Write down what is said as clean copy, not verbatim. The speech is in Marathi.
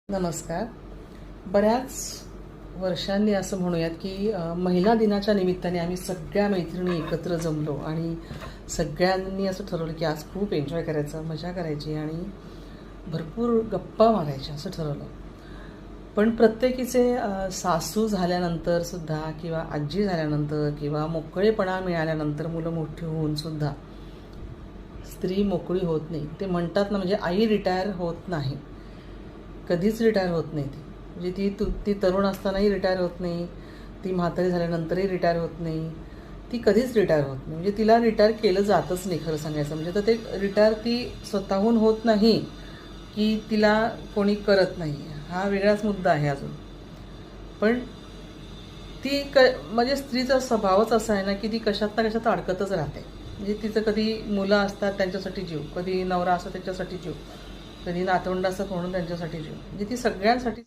नमस्कार. बऱ्याच वर्षांनी असं म्हणूयात की महिला दिनाच्या निमित्ताने आम्ही सगळ्या मैत्रिणी एकत्र जमलो आणि सगळ्यांनी असं ठरवलं की आज खूप एन्जॉय करायचं, मजा करायची आणि भरपूर गप्पा मारायच्या असं ठरवलं. पण प्रत्येकीचे सासू झाल्यानंतर सुद्धा किंवा आजी झाल्यानंतर किंवा मोकळेपणा मिळाल्यानंतर मुलं मोठी होऊन सुद्धा स्त्री मोकळी होत नाही. ते म्हणतात ना, म्हणजे आई रिटायर होत नाही, कधीच रिटायर होत नाही ती. म्हणजे ती तरुण असतानाही रिटायर होत नाही, ती म्हातारी झाल्यानंतरही रिटायर होत नाही, ती कधीच रिटायर होत नाही. म्हणजे तिला रिटायर केलं जातच नाही खरं सांगायचं म्हणजे. तर ते रिटायर ती स्वतःहून होत नाही की तिला कोणी करत नाही, हा वेगळाच मुद्दा आहे अजून. पण ती म्हणजे स्त्रीचा स्वभावच असा आहे ना की ती कशात ना कशात अडकतच राहते. म्हणजे तिचं कधी मुलं असतात त्यांच्यासाठी जीव, कधी नवरा असतो त्याच्यासाठी जीव, कधी नातवंड असतात म्हणून त्यांच्यासाठी जीव, म्हणजे ती सगळ्यांसाठी